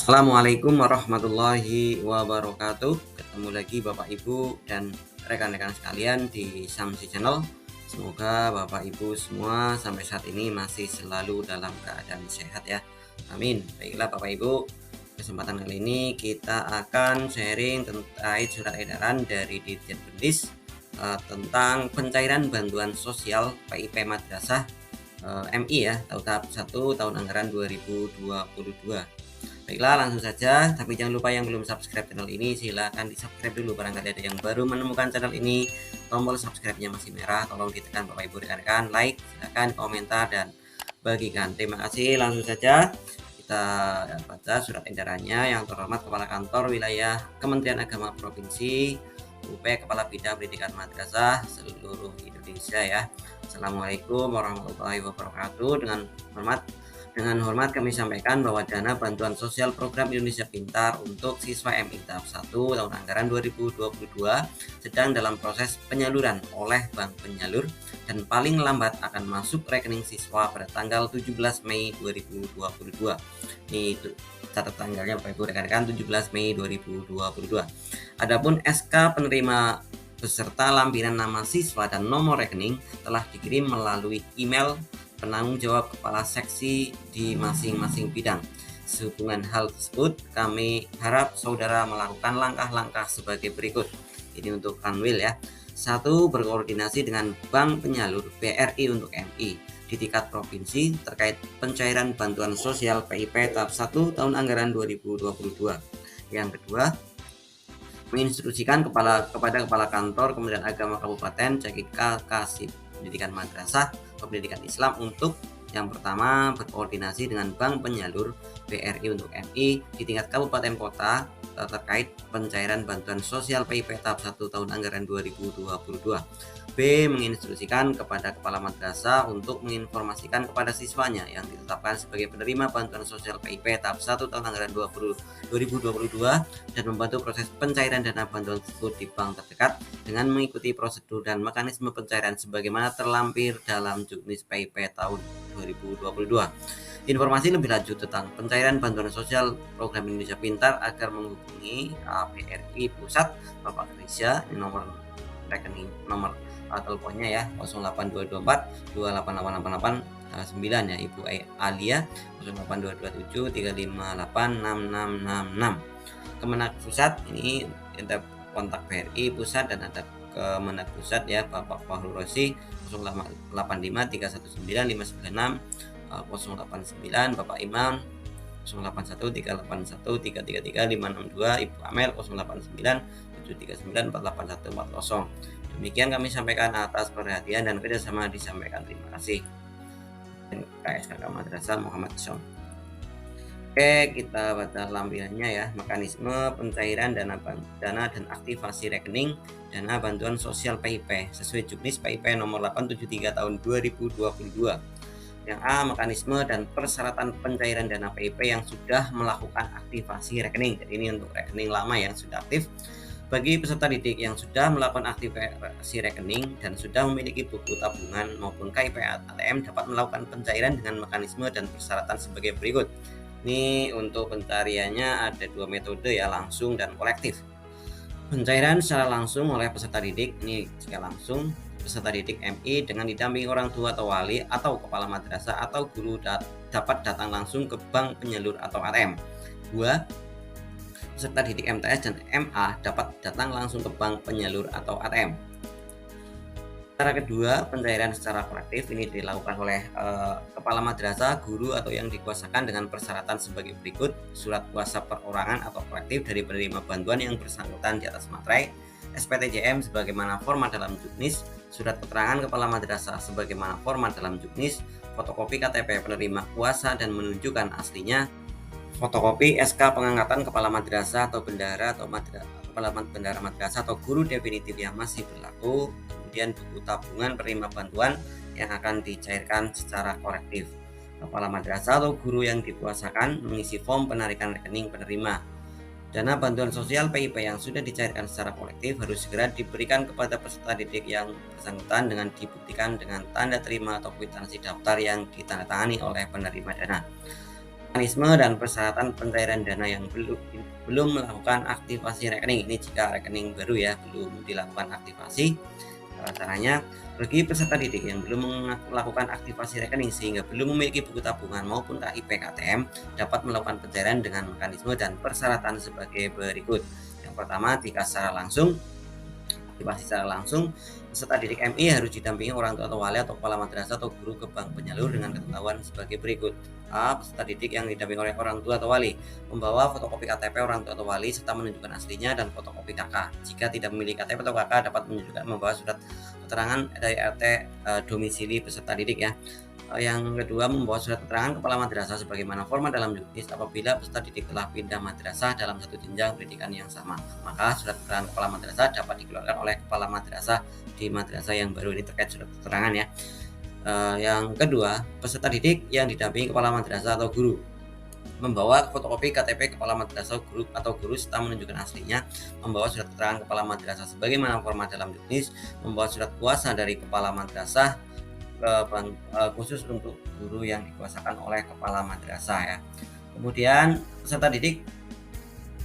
Assalamualaikum warahmatullahi wabarakatuh. Ketemu lagi Bapak Ibu dan rekan-rekan sekalian di Samsi Channel. Semoga Bapak Ibu semua sampai saat ini masih selalu dalam keadaan sehat ya. Amin. Baiklah Bapak Ibu, kesempatan kali ini kita akan sharing terkait surat edaran dari Ditjen Pendis tentang pencairan bantuan sosial PIP Madrasah MI ya, tahap 1 tahun anggaran 2022. Baiklah, langsung saja. Tapi jangan lupa yang belum subscribe channel ini, silahkan di subscribe dulu. Barangkali ada yang baru menemukan channel ini, tombol subscribe-nya masih merah, tolong ditekan Bapak Ibu rekan-rekan, like, silahkan komentar dan bagikan. Terima kasih. Langsung saja kita baca surat edarannya. Yang terhormat Kepala Kantor Wilayah Kementerian Agama Provinsi UP Kepala Bidang Pendidikan Madrasah seluruh Indonesia ya. Assalamualaikum warahmatullahi wabarakatuh. Dengan hormat kami sampaikan bahwa dana bantuan sosial program Indonesia Pintar untuk siswa MI tahap 1 tahun anggaran 2022 sedang dalam proses penyaluran oleh bank penyalur dan paling lambat akan masuk rekening siswa pada tanggal 17 Mei 2022. Ini catat tanggalnya Bapak Ibu rekan-rekan, 17 Mei 2022. Adapun SK penerima beserta lampiran nama siswa dan nomor rekening telah dikirim melalui email penanggung jawab kepala seksi di masing-masing bidang. Sehubungan hal tersebut, kami harap saudara melakukan langkah-langkah sebagai berikut. Ini untuk Kanwil ya. 1. Berkoordinasi dengan bank penyalur BRI untuk MI di tingkat provinsi terkait pencairan bantuan sosial PIP tahap 1 tahun anggaran 2022. Yang kedua, menginstruksikan kepada Kepala Kantor Kementerian Agama Kabupaten Cekika Kasih Pendidikan Madrasah atau Pendidikan Islam untuk yang pertama berkoordinasi dengan bank penyalur BRI untuk MI di tingkat kabupaten kota terkait pencairan bantuan sosial PIP tahap 1 tahun anggaran 2022. B. Menginstruksikan kepada kepala madrasah untuk menginformasikan kepada siswanya yang ditetapkan sebagai penerima bantuan sosial PIP tahap 1 tahun anggaran 2022 dan membantu proses pencairan dana bantuan tersebut di bank terdekat dengan mengikuti prosedur dan mekanisme pencairan sebagaimana terlampir dalam Juknis PIP tahun 2022. Informasi lebih lanjut tentang pencairan bantuan sosial program Indonesia Pintar agar menghubungi BRI Pusat Bapak Krisya, ini nomor rekening nomor teleponnya ya 08224 28888 9 ya Ibu Alia, 08227 358 6666. Kemenak Pusat ini ada kontak BRI Pusat dan ada Kemenak Pusat ya Bapak Fahrul Rosi 085 319 596 089 Bapak Imam 081 381 333 562 Ibu Amel 089 739 48140. Demikian kami sampaikan atas perhatian dan kerjasama disampaikan. Terima kasih. KSKK Madrasah Muhammad Isom. Oke, kita baca lampirannya ya. Mekanisme pencairan dana dan aktivasi rekening dana bantuan sosial PIP sesuai Juknis PIP nomor 873 tahun 2022. Yang A. Mekanisme dan persyaratan pencairan dana PIP yang sudah melakukan aktivasi rekening. Jadi ini untuk rekening lama yang sudah aktif. Bagi peserta didik yang sudah melakukan aktivasi rekening dan sudah memiliki buku tabungan maupun KIP ATM dapat melakukan pencairan dengan mekanisme dan persyaratan sebagai berikut. Ini untuk pencariannya ada dua metode ya, langsung dan kolektif. Pencairan secara langsung oleh peserta didik, ini jika langsung peserta didik MI dengan didampingi orang tua atau wali atau kepala madrasah atau guru dapat datang langsung ke bank penyalur atau ATM. 2. Peserta didik MTS dan MA dapat datang langsung ke bank penyalur atau ATM. Cara kedua, pencairan secara kolektif ini dilakukan oleh kepala madrasah, guru atau yang dikuasakan dengan persyaratan sebagai berikut: surat kuasa perorangan atau kolektif dari penerima bantuan yang bersangkutan di atas materai, SPTJM sebagaimana format dalam Juknis, surat keterangan kepala madrasah sebagaimana format dalam Juknis, fotokopi KTP penerima kuasa dan menunjukkan aslinya, fotokopi SK pengangkatan kepala madrasah atau bendahara atau kepala bendahara madrasah atau guru definitif yang masih berlaku, kemudian buku tabungan penerima bantuan yang akan dicairkan secara kolektif. Kepala madrasah atau guru yang dikuasakan mengisi form penarikan rekening penerima. Dana bantuan sosial PIP yang sudah dicairkan secara kolektif harus segera diberikan kepada peserta didik yang bersangkutan dengan dibuktikan dengan tanda terima atau kwitansi daftar yang ditandatangani oleh penerima dana. mekanisme dan persyaratan pencairan dana yang belum melakukan aktivasi rekening. Ini jika rekening baru ya, belum dilakukan aktivasi. Caranya, bagi peserta didik yang belum melakukan aktivasi rekening sehingga belum memiliki buku tabungan maupun KIP KTM dapat melakukan pencairan dengan mekanisme dan persyaratan sebagai berikut. Yang pertama, jika secara langsung aktivasi secara langsung, peserta didik MI harus didampingi orang tua atau wali atau kepala madrasah atau guru ke bank penyalur dengan ketentuan sebagai berikut. A. Peserta didik yang didampingi oleh orang tua atau wali membawa fotokopi KTP orang tua atau wali serta menunjukkan aslinya dan fotokopi KK. Jika tidak memiliki KTP atau KK dapat menunjukkan membawa surat keterangan dari RT domisili peserta didik ya. Yang kedua, membawa surat keterangan kepala madrasah sebagaimana format dalam juknis apabila peserta didik telah pindah madrasah dalam satu jenjang pendidikan yang sama. Maka surat keterangan kepala madrasah dapat dikeluarkan oleh kepala madrasah di madrasah yang baru. Ini terkait surat keterangan ya. Yang kedua, peserta didik yang didampingi kepala madrasah atau guru membawa fotokopi KTP kepala madrasah guru atau guru serta menunjukkan aslinya, membawa surat keterangan kepala madrasah sebagaimana format dalam juknis, membawa surat kuasa dari kepala madrasah khusus untuk guru yang dikuasakan oleh kepala madrasah ya. Kemudian peserta didik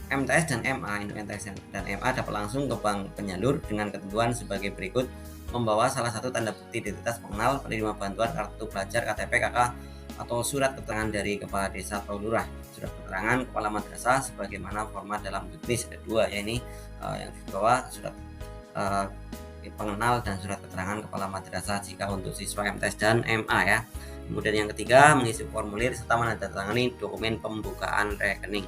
MTS dan MA, induk MTS dan MA dapat langsung ke bank penyalur dengan ketentuan sebagai berikut: membawa salah satu tanda bukti identitas pengenal, penerima bantuan, kartu pelajar, KTP, KK, atau surat keterangan dari kepala desa atau lurah, surat keterangan kepala madrasah sebagaimana format dalam juknis. Ada dua ya, ini yang dibawa surat pengenal dan surat keterangan kepala madrasah jika untuk siswa MTS dan MA ya. Kemudian yang ketiga, mengisi formulir serta menandatangani dokumen pembukaan rekening.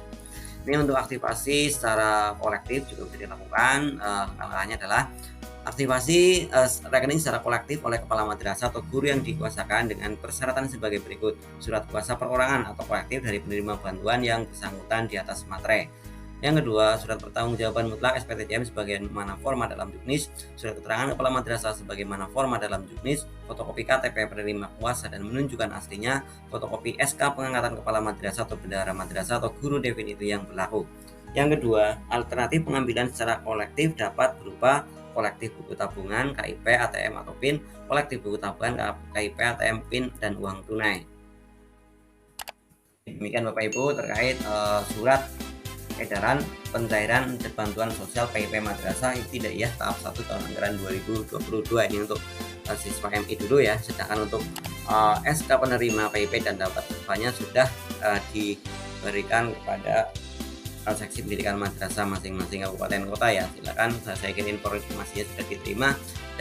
Ini untuk aktivasi secara kolektif juga bisa dilakukan. Langkahnya adalah aktivasi rekening secara kolektif oleh kepala madrasah atau guru yang dikuasakan dengan persyaratan sebagai berikut: surat kuasa perorangan atau kolektif dari penerima bantuan yang bersangkutan di atas materai. Yang kedua, surat pertanggungjawaban mutlak SPTJM sebagaimana format dalam juknis, surat keterangan kepala madrasah sebagaimana format dalam juknis, fotokopi KTP penerima kuasa dan menunjukkan aslinya, fotokopi SK pengangkatan kepala madrasah atau bendahara madrasah atau guru definitif yang berlaku. Yang kedua, alternatif pengambilan secara kolektif dapat berupa kolektif buku tabungan, KIP, ATM atau PIN, kolektif buku tabungan, KIP, ATM, PIN, dan uang tunai. Demikian Bapak Ibu terkait surat edaran pencairan bantuan sosial PIP madrasah tidak ya tahap 1 tahun anggaran 2022. Ini untuk siswa MI dulu ya. Sedangkan untuk SK penerima PIP dan dapat upahnya sudah diberikan kepada seksi pendidikan madrasah masing-masing kabupaten kota ya. Silakan, saya kira informasinya sudah diterima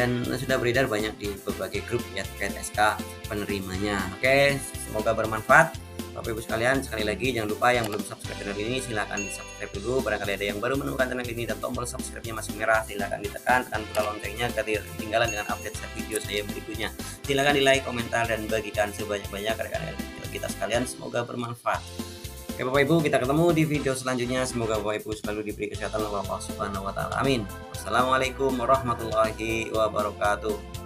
dan sudah beredar banyak di berbagai grup ya terkait SK penerimanya. Oke, semoga bermanfaat Bapak Ibu sekalian. Sekali lagi jangan lupa yang belum subscribe channel ini silahkan di subscribe dulu. Barangkali ada yang baru menemukan channel ini dan tombol subscribe-nya masih merah, silahkan ditekan, tekan pula loncengnya agar tidak ketinggalan dengan update video saya berikutnya. Silahkan di like, komentar, dan bagikan sebanyak-banyak rekan-rekan kita sekalian. Semoga bermanfaat. Oke Bapak Ibu, kita ketemu di video selanjutnya. Semoga Bapak Ibu selalu diberi kesehatan oleh Allah Subhanahu wa taala. Amin. Wassalamualaikum warahmatullahi wabarakatuh.